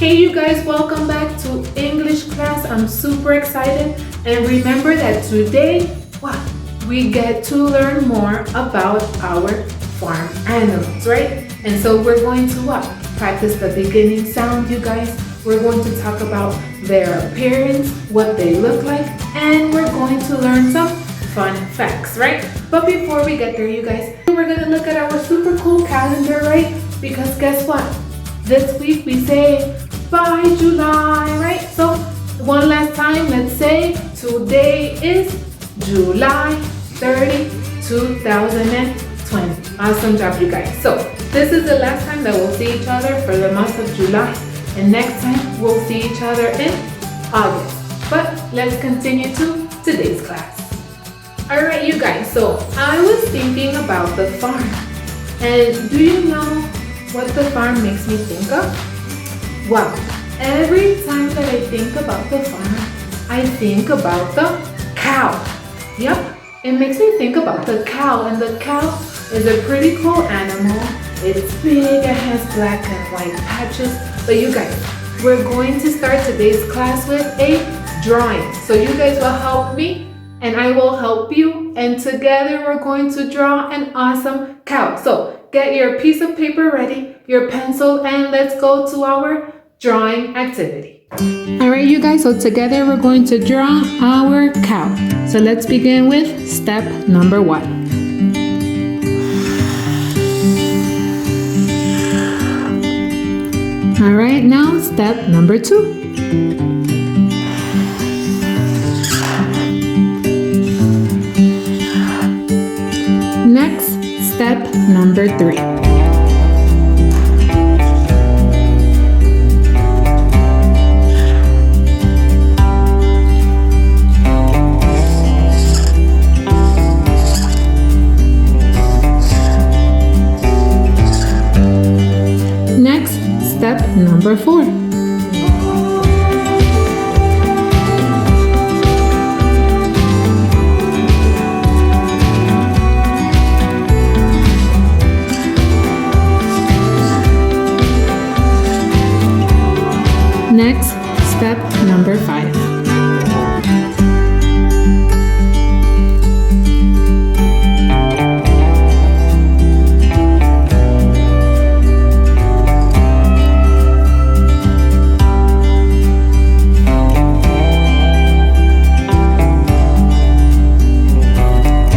Hey you guys, welcome back to English class. I'm super excited, and remember that today, we get to learn more about our farm animals, right? And so we're going to practice the beginning sound, you guys. We're going to talk about their appearance, what they look like, and we're going to learn some fun facts, right? But before we get there, you guys, we're gonna look at our super cool calendar, right? Because guess what? This week we say by July, right? So one last time, let's say today is July 30, 2020. Awesome job, you guys. So this is the last time that we'll see each other for the month of July. And next time we'll see each other in August. But let's continue to today's class. All right, you guys, so I was thinking about the farm. And do you know what the farm makes me think of? Wow, every time that I think about the farm, I think about the cow. Yep, it makes me think about the cow, and the cow is a pretty cool animal. It's big, it has black and white patches. But you guys, we're going to start today's class with a drawing. So you guys will help me, and I will help you, and together we're going to draw an awesome cow. So get your piece of paper ready, your pencil, and let's go to our drawing activity. All right, you guys, so together we're going to draw our cow. So let's begin with step number 1. All right, now step number 2. Next, step number 3. Next, step number 4. Next, step number 5.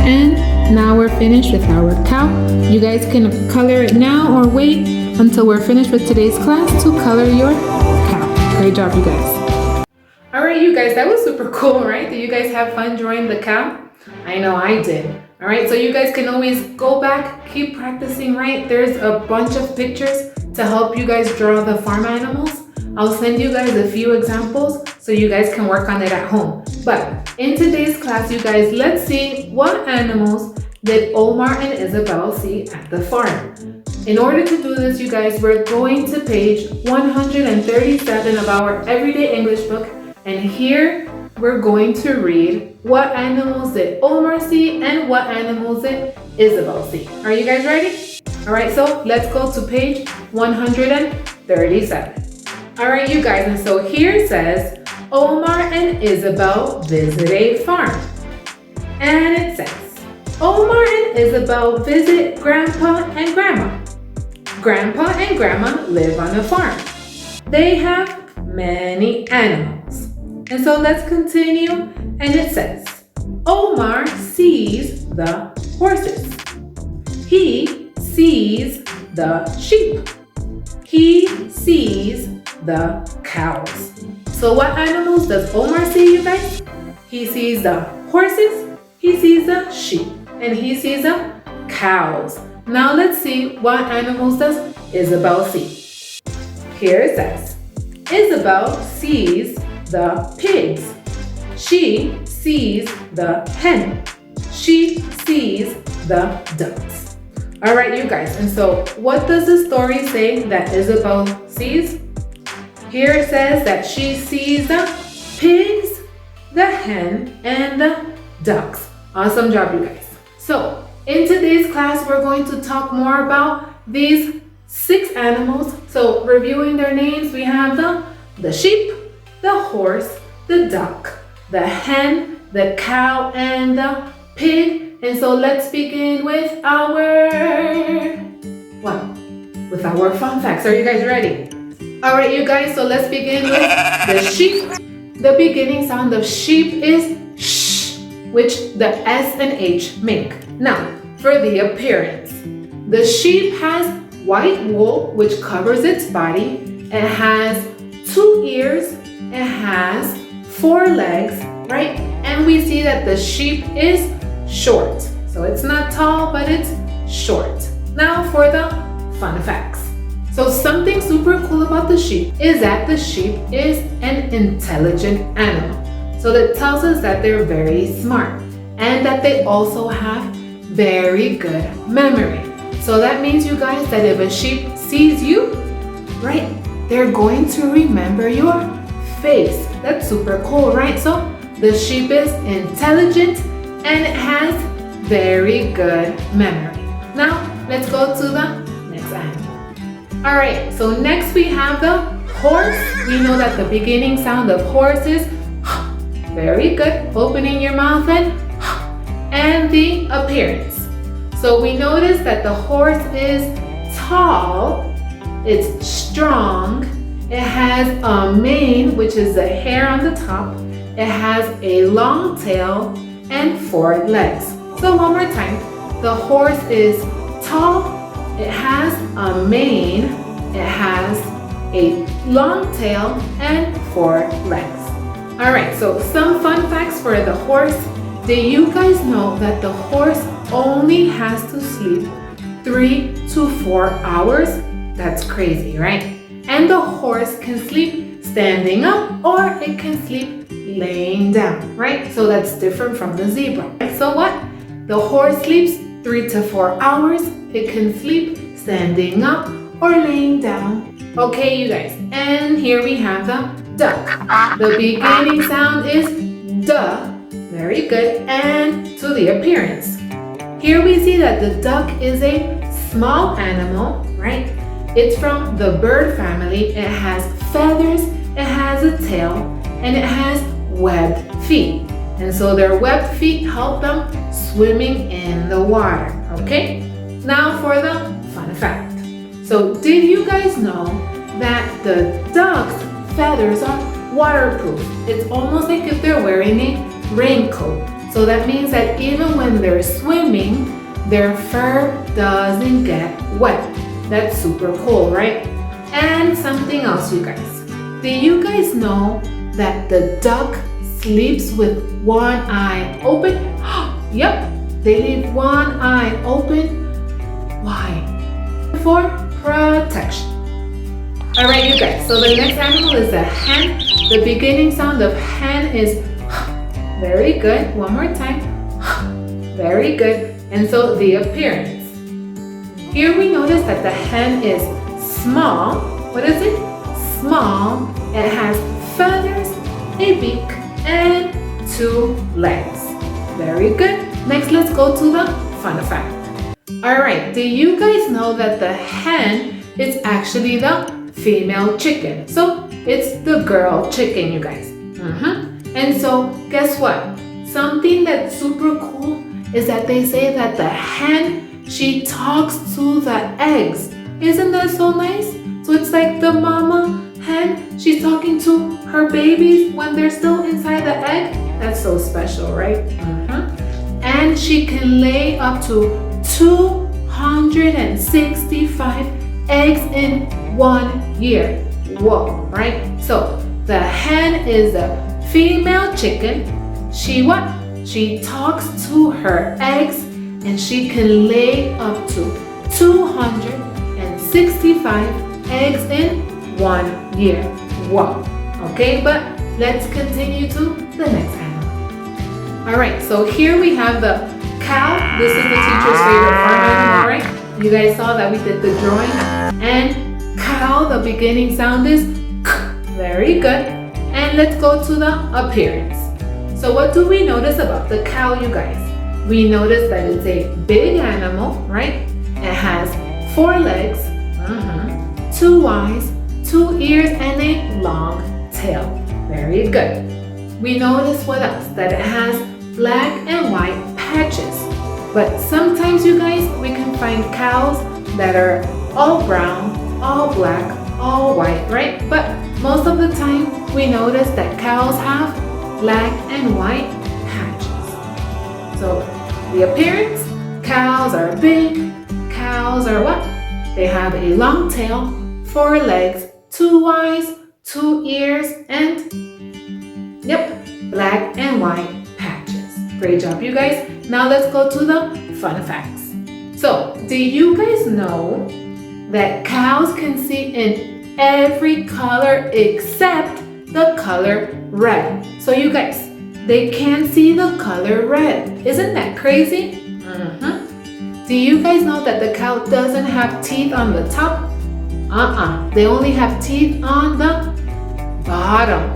And now we're finished with our cow. You guys can color it now or wait until we're finished with today's class to color your cow. Great job, you guys. All right, you guys, that was super cool, right? Did you guys have fun drawing the cow? I know I did. All right, so you guys can always go back, keep practicing, right? There's a bunch of pictures to help you guys draw the farm animals. I'll send you guys a few examples so you guys can work on it at home. But in today's class, you guys, let's see what animals did Omar and Isabel see at the farm. In order to do this, you guys, we're going to page 137 of our Everyday English book, and here we're going to read what animals did Omar see and what animals did Isabel see. Are you guys ready? All right, so let's go to page 137. All right, you guys, and so here it says, Omar and Isabel visit a farm. And it says, Omar and Isabel visit Grandpa and Grandma. Grandpa and Grandma live on a farm. They have many animals. And so let's continue, and it says, Omar sees the horses. He sees the sheep. He sees the cows. So what animals does Omar see, you guys? He sees the horses, he sees the sheep, and he sees the cows. Now let's see what animals does Isabel see. Here it says, Isabel sees the pigs. She sees the hen. She sees the ducks. All right, you guys, and so what does the story say that Isabel sees? Here it says that she sees the pigs, the hen, and the ducks. Awesome job, you guys. So in today's class, we're going to talk more about these 6 animals. So reviewing their names, we have the sheep, the horse, the duck, the hen, the cow, and the pig. And so let's begin with our fun facts. Are you guys ready? All right, you guys, so let's begin with the sheep. The beginning sound of sheep is sh, which the S and H make. Now, for the appearance, the sheep has white wool, which covers its body. It has 2 ears. It has 4 legs, right? And we see that the sheep is short. So it's not tall, but it's short. Now for the fun facts. So something super cool about the sheep is that the sheep is an intelligent animal. So that tells us that they're very smart and that they also have very good memory. So that means, you guys, that if a sheep sees you, right, they're going to remember your face. That's super cool, right? So the sheep is intelligent and it has very good memory. Now let's go to the next animal. All right, so next we have the horse. We know that the beginning sound of horse is very good, opening your mouth, and the appearance. So we notice that the horse is tall, it's strong, it has a mane, which is the hair on the top, it has a long tail, and 4 legs. So one more time, the horse is tall, it has a mane, it has a long tail, and 4 legs. All right, so some fun facts for the horse. Did you guys know that the horse only has to sleep 3 to 4 hours? That's crazy, right? And the horse can sleep standing up or it can sleep laying down, right? So that's different from the zebra. So what? The horse sleeps 3 to 4 hours. It can sleep standing up or laying down. Okay, you guys, and here we have the duck. The beginning sound is duh. Very good. And to the appearance. Here we see that the duck is a small animal, right? It's from the bird family. It has feathers, it has a tail, and it has webbed feet. And so their webbed feet help them swimming in the water, okay? Now for the fun fact. So did you guys know that the duck's feathers are waterproof? It's almost like if they're wearing a raincoat. So that means that even when they're swimming, their fur doesn't get wet. That's super cool, right? And something else, you guys. Do you guys know that the duck sleeps with one eye open? Yep, they leave one eye open. Why? For protection. All right, you guys, so the next animal is the hen. The beginning sound of hen is very good. One more time. Very good. And so the appearance. Here we notice that the hen is small. What is it? Small. It has feathers, a beak, and 2 legs. Very good. Next, let's go to the fun fact. All right, do you guys know that the hen is actually the female chicken? So it's the girl chicken, you guys. And so guess what? Something that's super cool is that they say that the hen, she talks to the eggs. Isn't that so nice? So it's like the mama hen, she's talking to her babies when they're still inside the egg. That's so special, right? And she can lay up to 265 eggs in 1 year. Whoa, right? So the hen is a female chicken. She what? She talks to her eggs and she can lay up to 265 eggs in 1 year. Wow. Okay, but let's continue to the next animal. All right, so here we have the cow. This is the teacher's favorite farm animal, right? You guys saw that we did the drawing. And cow, the beginning sound is k. Very good. And let's go to the appearance. So what do we notice about the cow, you guys? We notice that it's a big animal, right? It has 4 legs. Two eyes, two ears, and a long tail. Very good. We notice what else? That it has black and white patches. But sometimes, you guys, we can find cows that are all brown, all black, all white, right? But most of the time, we notice that cows have black and white patches. So the appearance, cows are big. Cows are what? They have a long tail, 4 legs, 2 eyes, 2 ears, and black and white patches. Great job, you guys. Now let's go to the fun facts. So, do you guys know that cows can see in every color except the color red? So you guys, they can see the color red. Isn't that crazy? Do you guys know that the cow doesn't have teeth on the top? They only have teeth on the bottom.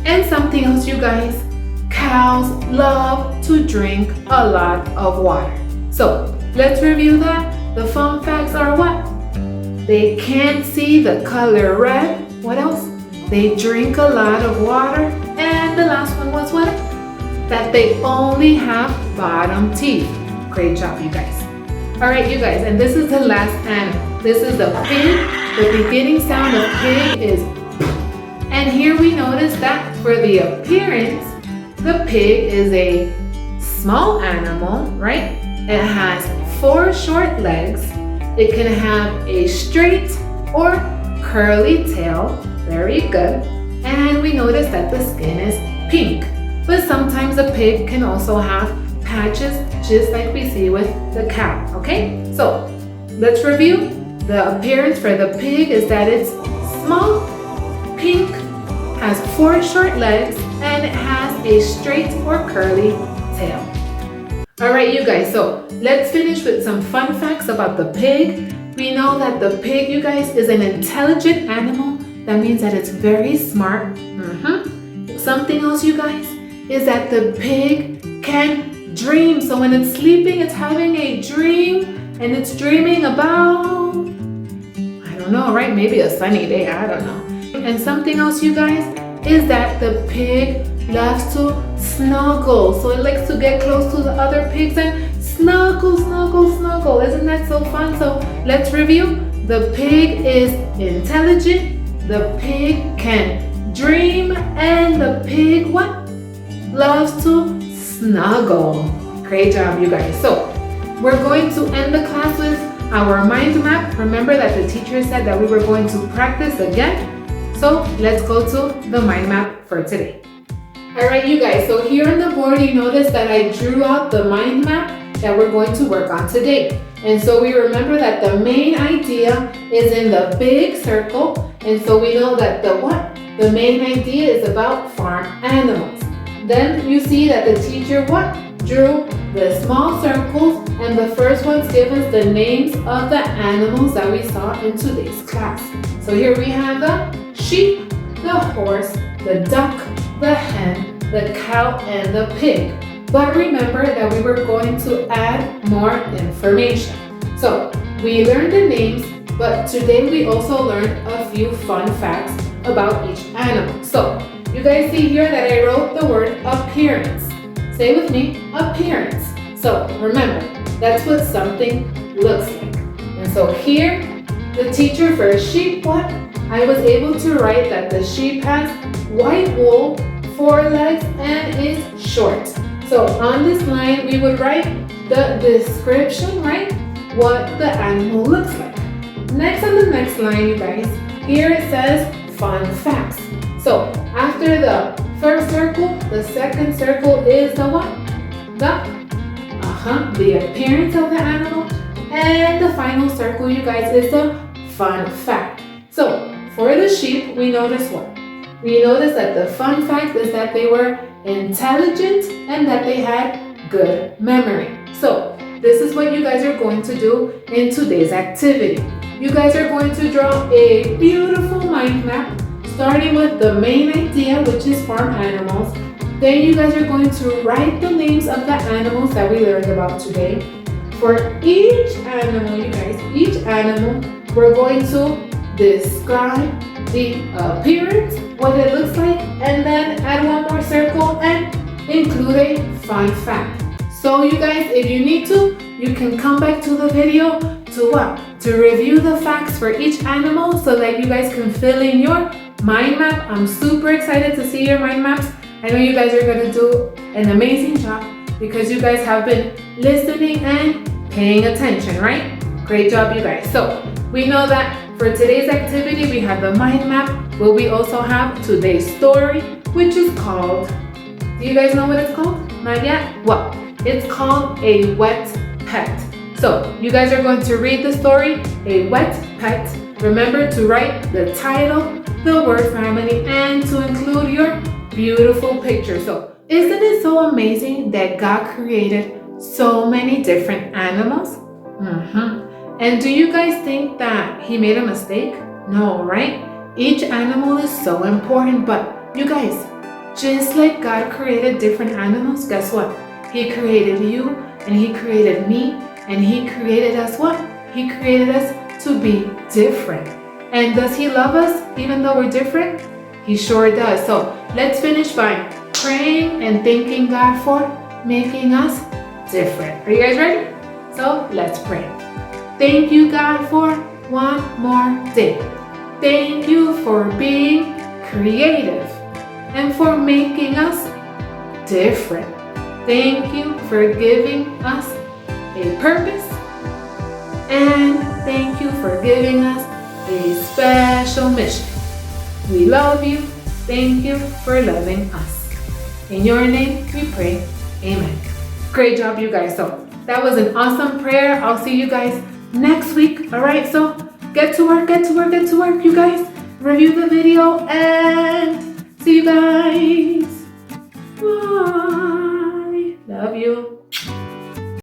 And something else, you guys, cows love to drink a lot of water. So let's review that. The fun facts are what? They can't see the color red. What else? They drink a lot of water. And the last one was what? That they only have bottom teeth. Great job, you guys. All right, you guys, and this is the last animal. This is the pig. The beginning sound of pig is and here we notice that for the appearance, the pig is a small animal, right? It has 4 short legs. It can have a straight or curly tail. Very good. And we notice that the skin is pink. But sometimes a pig can also have patches, just like we see with the cow, okay? So let's review. The appearance for the pig is that it's small, pink, has 4 short legs, and it has a straight or curly tail. All right, you guys, so let's finish with some fun facts about the pig. We know that the pig, you guys, is an intelligent animal. That means that it's very smart. Something else, you guys, is that the pig can dream. So when it's sleeping, it's having a dream, and it's dreaming about, I don't know, right? Maybe a sunny day, I don't know. And something else, you guys, is that the pig loves to snuggle. So it likes to get close to the other pigs and snuggle, snuggle, snuggle. Isn't that so fun? So let's review. The pig is intelligent. The pig can dream. And the pig, what? Loves to snuggle. Great job, you guys. So we're going to end the class with our mind map. Remember that the teacher said that we were going to practice again. So let's go to the mind map for today. All right, you guys, so here on the board, you notice that I drew out the mind map that we're going to work on today. And so we remember that the main idea is in the big circle. And so we know that the main idea is about farm animals. Then you see that the teacher drew the small circles, and the first ones give us the names of the animals that we saw in today's class. So here we have the sheep, the horse, the duck, the hen, the cow, and the pig. But remember that we were going to add more information. So we learned the names, but today we also learned a few fun facts about each animal. So you guys see here that I wrote the word appearance. Say with me, appearance. So remember, that's what something looks like. And so here, the teacher for sheep, I was able to write that the sheep has white wool, 4 legs, and is short. So on this line, we would write the description, right? What the animal looks like. Next on the next line, you guys, here it says fun facts. So after the first circle, the second circle is the what? The appearance of the animal. And the final circle, you guys, is the fun fact. So for the sheep, we notice what? We notice that the fun fact is that they were intelligent and that they had good memory. So this is what you guys are going to do in today's activity. You guys are going to draw a beautiful mind map, starting with the main idea, which is farm animals. Then you guys are going to write the names of the animals that we learned about today. For each animal, you guys, each animal we're going to describe the appearance, what it looks like, and then add one more circle and include a fun fact. So you guys, if you need to, you can come back to the video to what? To review the facts for each animal so that you guys can fill in your mind map. I'm super excited to see your mind maps. I know you guys are going to do an amazing job because you guys have been listening and paying attention, right? Great job, you guys. So we know that for today's activity, we have the mind map, but we also have today's story, which is called, do you guys know what it's called? Not yet? Well, it's called A Wet Pet. So you guys are going to read the story, A Wet Pet. Remember to write the title, the word family, and to include your beautiful picture. So isn't it so amazing that God created so many different animals? And do you guys think that he made a mistake? No, right? Each animal is so important, but you guys, just like God created different animals, guess what? He created you, and he created me, and he created us what? He created us to be different. And does he love us even though we're different? He sure does. So let's finish by praying and thanking God for making us different. Are you guys ready? So let's pray. Thank you, God, for one more day. Thank you for being creative and for making us different. Thank you for giving us a purpose. And thank you for giving us a special mission. We love you. Thank you for loving us. In your name we pray. Amen. Great job, you guys. So that was an awesome prayer. I'll see you guys next week. All right, so get to work, you guys. Review the video and see you guys. Bye. Love you.